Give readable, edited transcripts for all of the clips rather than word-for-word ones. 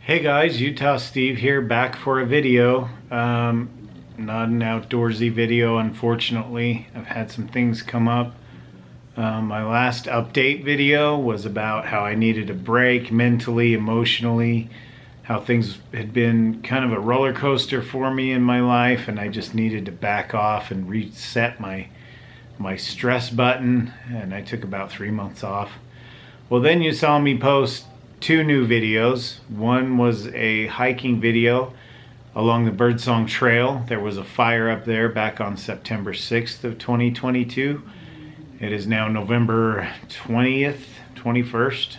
Hey guys, Utah Steve here, back for a video. Not an outdoorsy video, unfortunately. I've had some things come up. My last update video was about how I needed a break mentally, emotionally, how things had been kind of a roller coaster for me in my life, and I just needed to back off and reset my stress button, and I took about 3 months off. Well, then you saw me post two new videos. One was a hiking video along the Birdsong Trail. There was a fire up there back on September 6th of 2022. It is now November 20th, 21st.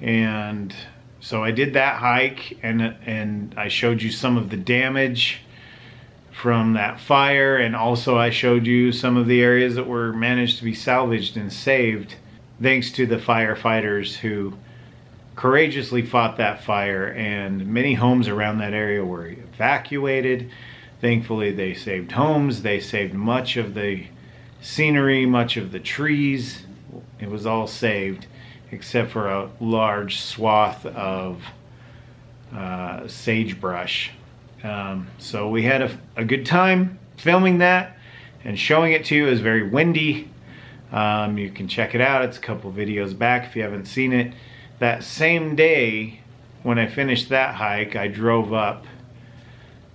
And so I did that hike, and I showed you some of the damage from that fire, and also I showed you some of the areas that were managed to be salvaged and saved thanks to the firefighters who courageously fought that fire, and many homes around that area were evacuated. Thankfully, they saved homes. They saved much of the scenery, much of the trees. It was all saved except for a large swath of sagebrush. So we had a good time filming that and showing it to you. It was very windy. You can check it out. It's a couple videos back if you haven't seen it. That same day, when I finished that hike, I drove up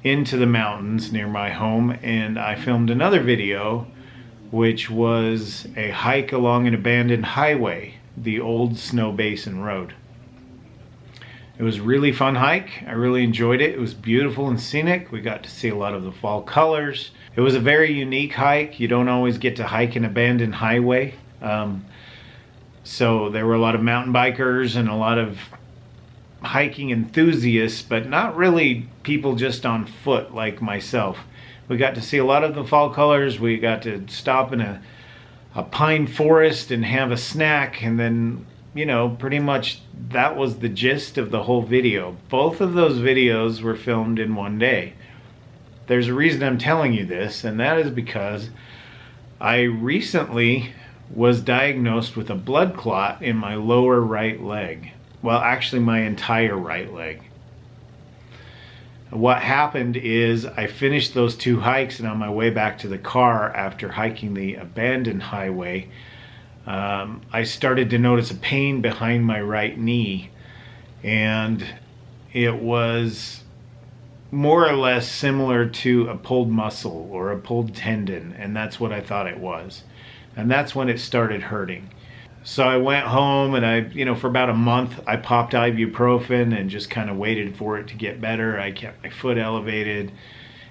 into the mountains near my home, and I filmed another video, which was a hike along an abandoned highway, the old Snow Basin Road. It was a really fun hike. I really enjoyed it. It was beautiful and scenic. We got to see a lot of the fall colors. It was a very unique hike. You don't always get to hike an abandoned highway. So there were a lot of mountain bikers and a lot of hiking enthusiasts, but not really people just on foot like myself. We got to see a lot of the fall colors. We got to stop in a pine forest and have a snack, and then, you know, pretty much that was the gist of the whole video. Both of those videos were filmed in one day. There's a reason I'm telling you this, and that is because I recently was diagnosed with a blood clot in my lower right leg. Well, actually my entire right leg. What happened is I finished those two hikes, and on my way back to the car after hiking the abandoned highway, I started to notice a pain behind my right knee, and it was more or less similar to a pulled muscle or a pulled tendon, and that's what I thought it was. And that's when it started hurting. So I went home, and for about a month, I popped ibuprofen and just kind of waited for it to get better. I kept my foot elevated.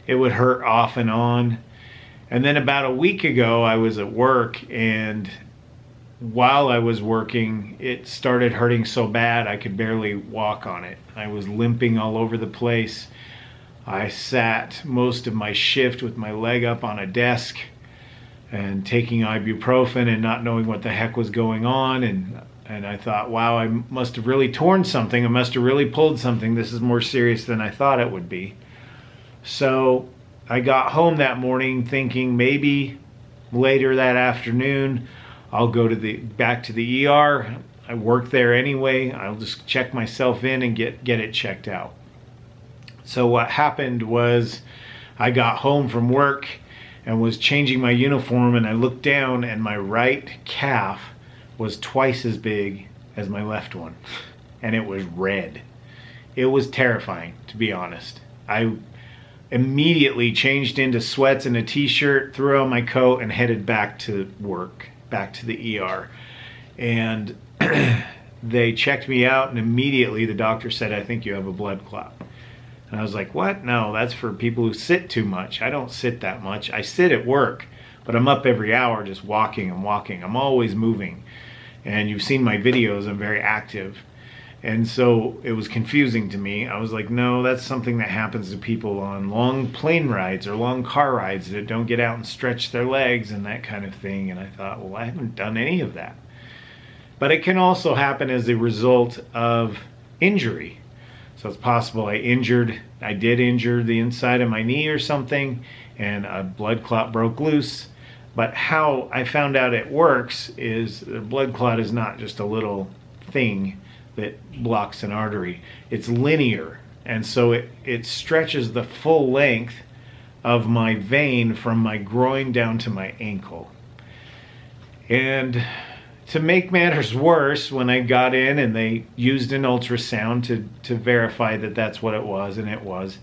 It would hurt off and on. And then about a week ago, I was at work, and while I was working, it started hurting so bad I could barely walk on it. I was limping all over the place. I sat most of my shift with my leg up on a desk and taking ibuprofen and not knowing what the heck was going on, and I thought, wow, I must have really torn something. I must have really pulled something. This is more serious than I thought it would be. So I got home that morning thinking maybe later that afternoon I'll go back to the ER. I work there anyway. I'll just check myself in and get it checked out. So what happened was I got home from work and was changing my uniform, and I looked down, and my right calf was twice as big as my left one, and it was red. It was terrifying, to be honest. I immediately changed into sweats and a t-shirt, threw on my coat, and headed back to work, back to the ER. And they checked me out, and immediately the doctor said, "I think you have a blood clot." And I was like, what? No, that's for people who sit too much. I don't sit that much. I sit at work, but I'm up every hour just walking and walking. I'm always moving. And you've seen my videos, I'm very active. And so it was confusing to me. I was like, no, that's something that happens to people on long plane rides or long car rides that don't get out and stretch their legs and that kind of thing. And I thought, well, I haven't done any of that. But it can also happen as a result of injury. So it's possible I did injure the inside of my knee or something, and a blood clot broke loose. But how I found out it works is the blood clot is not just a little thing. that blocks an artery. It's linear, and so it stretches the full length of my vein from my groin down to my ankle. And to make matters worse, when I got in and they used an ultrasound to verify that that's what it was, and it was,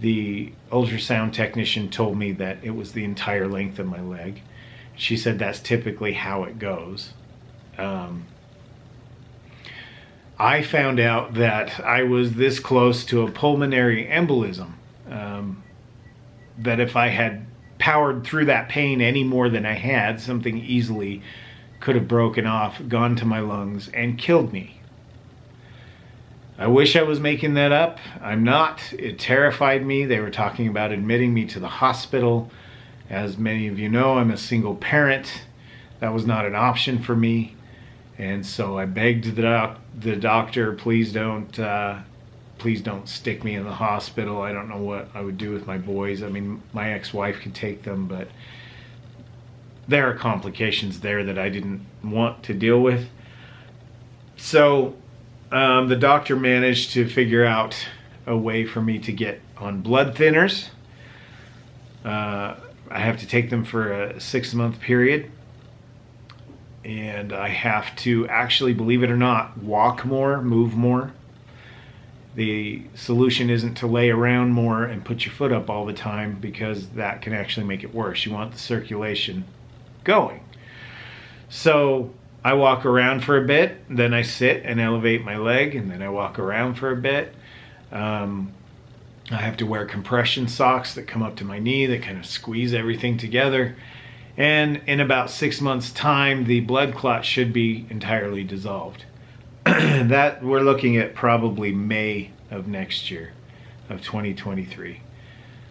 the ultrasound technician told me that it was the entire length of my leg. She said that's typically how it goes. I found out that I was this close to a pulmonary embolism, that if I had powered through that pain any more than I had, something easily could have broken off, gone to my lungs, and killed me. I wish I was making that up. I'm not. It terrified me. They were talking about admitting me to the hospital. As many of you know, I'm a single parent. That was not an option for me. And so I begged the doctor, please don't stick me in the hospital. I don't know what I would do with my boys. I mean, my ex-wife could take them, but there are complications there that I didn't want to deal with. So the doctor managed to figure out a way for me to get on blood thinners. I have to take them for a 6-month period. And I have to actually, believe it or not, walk more, move more. The solution isn't to lay around more and put your foot up all the time, because that can actually make it worse. You want the circulation going. So I walk around for a bit, then I sit and elevate my leg, and then I walk around for a bit. I have to wear compression socks that come up to my knee that kind of squeeze everything together. And in about 6 months' time, the blood clot should be entirely dissolved. That we're looking at probably May of next year, of 2023.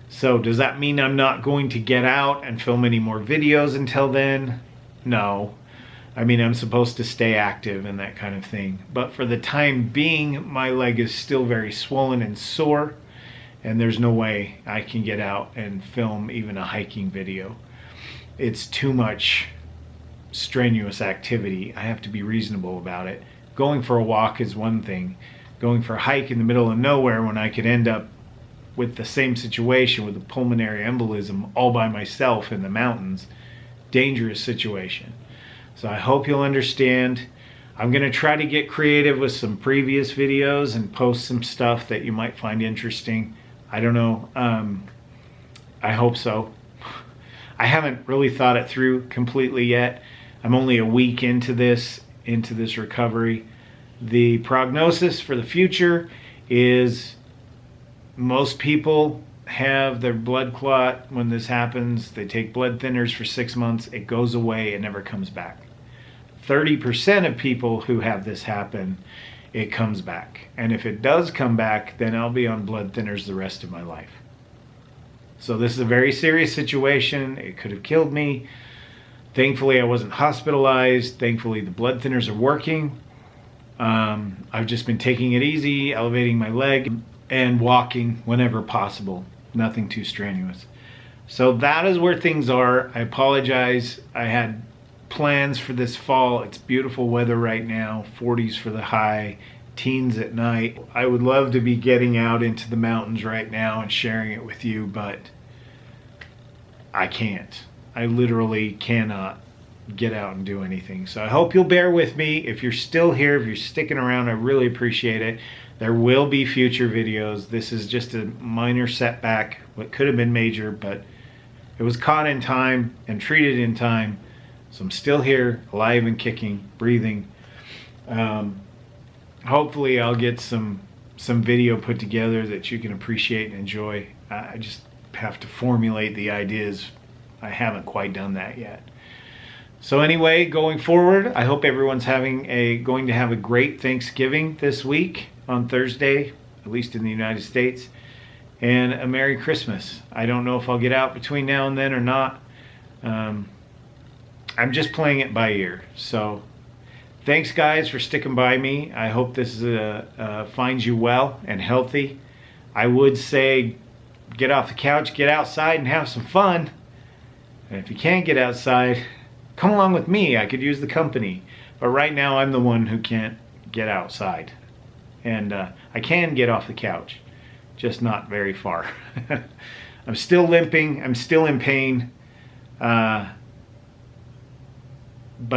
So does that mean I'm not going to get out and film any more videos until then? No. I mean, I'm supposed to stay active and that kind of thing. But for the time being, my leg is still very swollen and sore, and there's no way I can get out and film even a hiking video. It's too much strenuous activity. I have to be reasonable about it. Going for a walk is one thing. Going for a hike in the middle of nowhere when I could end up with the same situation with a pulmonary embolism all by myself in the mountains, dangerous situation. So I hope you'll understand. I'm going to try to get creative with some previous videos and post some stuff that you might find interesting. I don't know. I hope so. I haven't really thought it through completely yet. I'm only a week into this recovery. The prognosis for the future is most people have their blood clot when this happens. They take blood thinners for 6 months. It goes away. It never comes back. 30% of people who have this happen, it comes back. And if it does come back, then I'll be on blood thinners the rest of my life. So this is a very serious situation. It could have killed me. Thankfully, I wasn't hospitalized. Thankfully, the blood thinners are working. I've just been taking it easy, elevating my leg, and walking whenever possible. Nothing too strenuous. So that is where things are. I apologize. I had plans for this fall. It's beautiful weather right now. 40s for the high, teens at night. I would love to be getting out into the mountains right now and sharing it with you, but I can't. I literally cannot get out and do anything. So I hope you'll bear with me. If you're still here, if you're sticking around, I really appreciate it. There will be future videos. This is just a minor setback, what could have been major, but it was caught in time and treated in time. So I'm still here, alive and kicking, breathing. Hopefully I'll get some video put together that you can appreciate and enjoy. I just have to formulate the ideas. I haven't quite done that yet. So anyway, going forward, I hope everyone's going to have a great Thanksgiving this week on Thursday, at least in the United States, and a Merry Christmas. I don't know if I'll get out between now and then or not. I'm just playing it by ear. So thanks guys for sticking by me. I hope this finds you well and healthy. I would say get off the couch, get outside and have some fun. And if you can't get outside, come along with me. I could use the company. But right now I'm the one who can't get outside. And I can get off the couch, just not very far. I'm still limping, I'm still in pain, but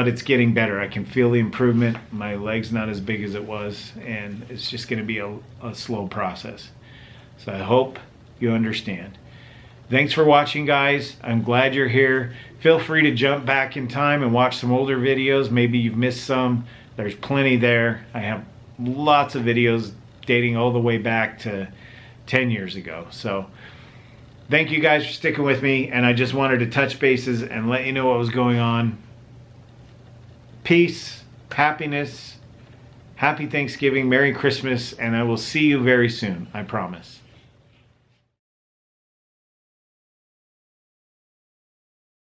it's getting better. I can feel the improvement. My leg's not as big as it was, and it's just going to be a slow process. So I hope you understand. Thanks for watching, guys. I'm glad you're here. Feel free to jump back in time and watch some older videos. Maybe you've missed some. There's plenty there. I have lots of videos dating all the way back to 10 years ago. So thank you guys for sticking with me, and I just wanted to touch bases and let you know what was going on. Peace, happiness, happy Thanksgiving, Merry Christmas, and I will see you very soon, I promise.